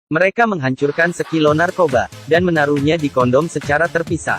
Mereka menghancurkan sekilo narkoba, dan menaruhnya di kondom secara terpisah.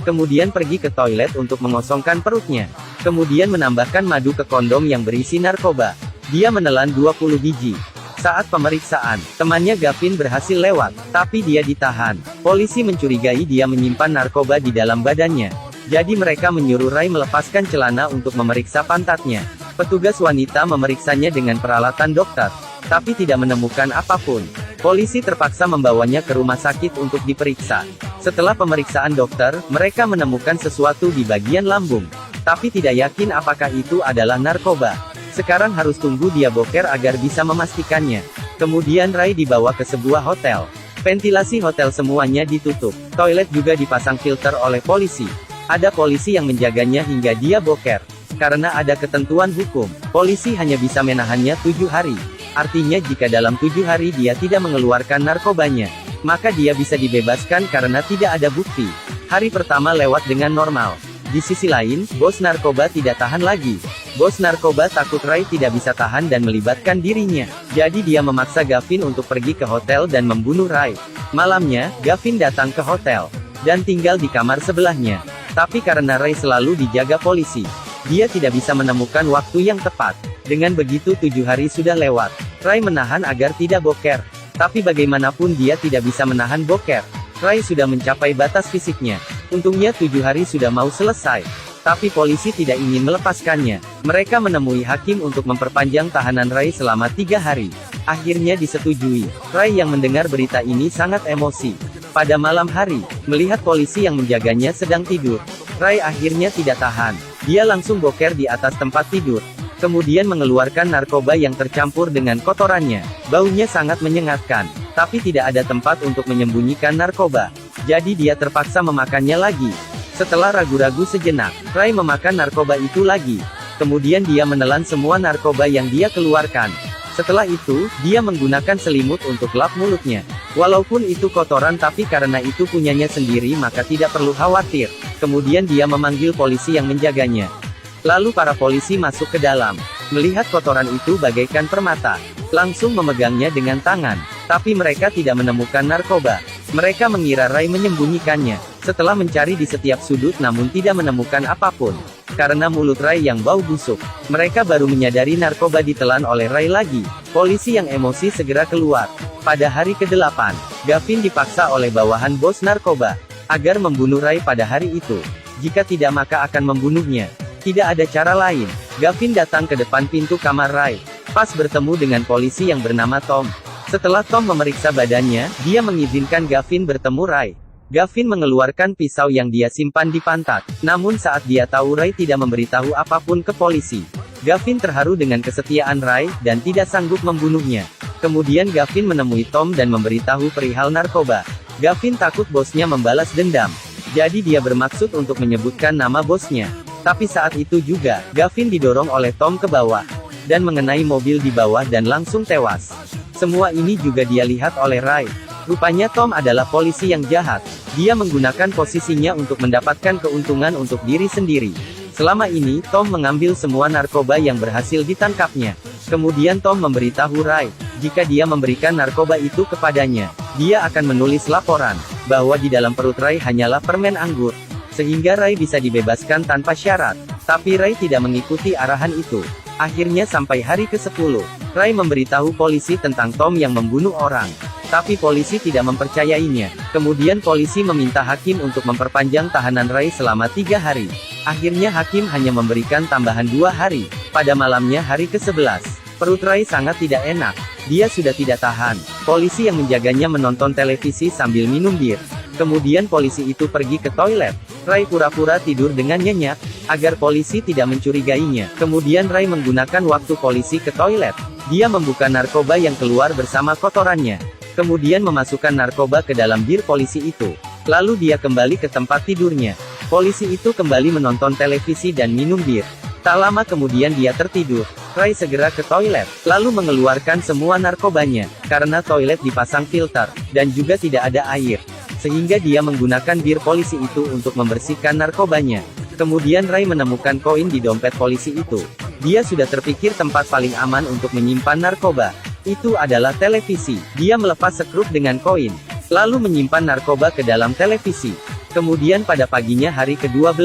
Kemudian pergi ke toilet untuk mengosongkan perutnya. Kemudian menambahkan madu ke kondom yang berisi narkoba. Dia menelan 20 biji. Saat pemeriksaan, temannya Gavin berhasil lewat, tapi dia ditahan. Polisi mencurigai dia menyimpan narkoba di dalam badannya. Jadi mereka menyuruh Ray melepaskan celana untuk memeriksa pantatnya. Petugas wanita memeriksanya dengan peralatan dokter, tapi tidak menemukan apapun. Polisi terpaksa membawanya ke rumah sakit untuk diperiksa. Setelah pemeriksaan dokter, mereka menemukan sesuatu di bagian lambung, tapi tidak yakin apakah itu adalah narkoba. Sekarang harus tunggu dia boker agar bisa memastikannya. Kemudian Ray dibawa ke sebuah hotel. Ventilasi hotel semuanya ditutup. Toilet juga dipasang filter oleh polisi. Ada polisi yang menjaganya hingga dia boker. Karena ada ketentuan hukum, polisi hanya bisa menahannya 7 hari. Artinya jika dalam 7 hari dia tidak mengeluarkan narkobanya, maka dia bisa dibebaskan karena tidak ada bukti. Hari pertama lewat dengan normal. Di sisi lain, bos narkoba tidak tahan lagi. Bos narkoba takut Ray tidak bisa tahan dan melibatkan dirinya. Jadi dia memaksa Gavin untuk pergi ke hotel dan membunuh Ray. Malamnya, Gavin datang ke hotel, dan tinggal di kamar sebelahnya. Tapi karena Ray selalu dijaga polisi, dia tidak bisa menemukan waktu yang tepat. Dengan begitu 7 hari sudah lewat. Ray menahan agar tidak boker. Tapi bagaimanapun dia tidak bisa menahan boker. Ray sudah mencapai batas fisiknya. Untungnya 7 hari sudah mau selesai. Tapi polisi tidak ingin melepaskannya. Mereka menemui hakim untuk memperpanjang tahanan Ray selama 3 hari. Akhirnya disetujui. Ray yang mendengar berita ini sangat emosi. Pada malam hari, melihat polisi yang menjaganya sedang tidur, Ray akhirnya tidak tahan. Dia langsung boker di atas tempat tidur. Kemudian mengeluarkan narkoba yang tercampur dengan kotorannya. Baunya sangat menyengatkan, tapi tidak ada tempat untuk menyembunyikan narkoba. Jadi dia terpaksa memakannya lagi. Setelah ragu-ragu sejenak, Ray memakan narkoba itu lagi. Kemudian dia menelan semua narkoba yang dia keluarkan. Setelah itu, dia menggunakan selimut untuk lap mulutnya. Walaupun itu kotoran tapi karena itu punyanya sendiri maka tidak perlu khawatir. Kemudian dia memanggil polisi yang menjaganya. Lalu para polisi masuk ke dalam. Melihat kotoran itu bagaikan permata. Langsung memegangnya dengan tangan. Tapi mereka tidak menemukan narkoba. Mereka mengira Ray menyembunyikannya. Setelah mencari di setiap sudut namun tidak menemukan apapun. Karena mulut Ray yang bau busuk, mereka baru menyadari narkoba ditelan oleh Ray lagi. Polisi yang emosi segera keluar. Pada hari ke-8, Gavin dipaksa oleh bawahan bos narkoba agar membunuh Ray pada hari itu. Jika tidak maka akan membunuhnya. Tidak ada cara lain. Gavin datang ke depan pintu kamar Ray. Pas bertemu dengan polisi yang bernama Tom. Setelah Tom memeriksa badannya, dia mengizinkan Gavin bertemu Ray. Gavin mengeluarkan pisau yang dia simpan di pantat. Namun saat dia tahu Ray tidak memberitahu apapun ke polisi, Gavin terharu dengan kesetiaan Ray, dan tidak sanggup membunuhnya. Kemudian Gavin menemui Tom dan memberitahu perihal narkoba. Gavin takut bosnya membalas dendam. Jadi dia bermaksud untuk menyebutkan nama bosnya. Tapi saat itu juga, Gavin didorong oleh Tom ke bawah, dan mengenai mobil di bawah dan langsung tewas. Semua ini juga dia lihat oleh Ray. Rupanya Tom adalah polisi yang jahat. Dia menggunakan posisinya untuk mendapatkan keuntungan untuk diri sendiri. Selama ini, Tom mengambil semua narkoba yang berhasil ditangkapnya. Kemudian Tom memberitahu Ray, jika dia memberikan narkoba itu kepadanya, dia akan menulis laporan, bahwa di dalam perut Ray hanyalah permen anggur. Sehingga Ray bisa dibebaskan tanpa syarat. Tapi Ray tidak mengikuti arahan itu. Akhirnya sampai hari ke-10, Ray memberitahu polisi tentang Tom yang membunuh orang. Tapi polisi tidak mempercayainya. Kemudian polisi meminta hakim untuk memperpanjang tahanan Ray selama 3 hari. Akhirnya hakim hanya memberikan tambahan 2 hari. Pada malamnya hari ke-11, perut Ray sangat tidak enak. Dia sudah tidak tahan. Polisi yang menjaganya menonton televisi sambil minum bir. Kemudian polisi itu pergi ke toilet. Ray pura-pura tidur dengan nyenyak, agar polisi tidak mencurigainya. Kemudian Ray menggunakan waktu polisi ke toilet. Dia membuka narkoba yang keluar bersama kotorannya. Kemudian memasukkan narkoba ke dalam bir polisi itu. Lalu dia kembali ke tempat tidurnya. Polisi itu kembali menonton televisi dan minum bir. Tak lama kemudian dia tertidur. Ray segera ke toilet, lalu mengeluarkan semua narkobanya. Karena toilet dipasang filter, dan juga tidak ada air. Sehingga dia menggunakan bir polisi itu untuk membersihkan narkobanya. Kemudian Ray menemukan koin di dompet polisi itu. Dia sudah terpikir tempat paling aman untuk menyimpan narkoba. Itu adalah televisi. Dia melepas sekrup dengan koin, lalu menyimpan narkoba ke dalam televisi. Kemudian pada paginya hari ke-12,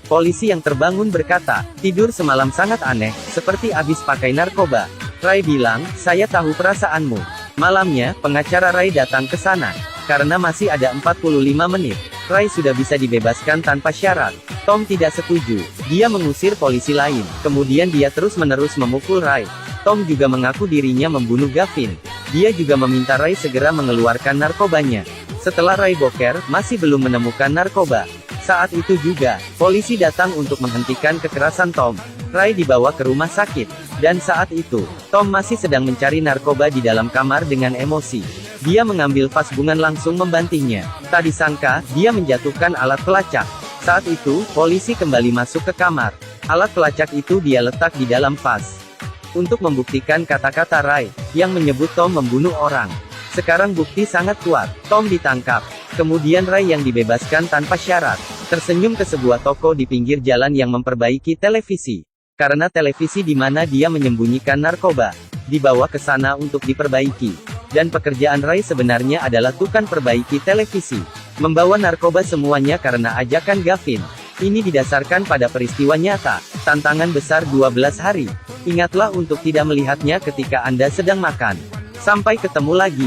polisi yang terbangun berkata, tidur semalam sangat aneh, seperti habis pakai narkoba. Ray bilang, saya tahu perasaanmu. Malamnya, pengacara Ray datang ke sana. Karena masih ada 45 menit, Ray sudah bisa dibebaskan tanpa syarat. Tom tidak setuju. Dia mengusir polisi lain. Kemudian dia terus-menerus memukul Ray. Tom juga mengaku dirinya membunuh Gavin. Dia juga meminta Ray segera mengeluarkan narkobanya. Setelah Ray boker, masih belum menemukan narkoba. Saat itu juga, polisi datang untuk menghentikan kekerasan Tom. Ray dibawa ke rumah sakit. Dan saat itu, Tom masih sedang mencari narkoba di dalam kamar dengan emosi. Dia mengambil vas bunga langsung membantingnya. Tak disangka, dia menjatuhkan alat pelacak. Saat itu, polisi kembali masuk ke kamar. Alat pelacak itu dia letak di dalam vas. Untuk membuktikan kata-kata Ray, yang menyebut Tom membunuh orang. Sekarang bukti sangat kuat. Tom ditangkap. Kemudian Ray yang dibebaskan tanpa syarat. Tersenyum ke sebuah toko di pinggir jalan yang memperbaiki televisi. Karena televisi di mana dia menyembunyikan narkoba, dibawa ke sana untuk diperbaiki. Dan pekerjaan Ray sebenarnya adalah tukang perbaiki televisi. Membawa narkoba semuanya karena ajakan Gavin. Ini didasarkan pada peristiwa nyata. Tantangan besar 12 hari. Ingatlah untuk tidak melihatnya ketika Anda sedang makan. Sampai ketemu lagi.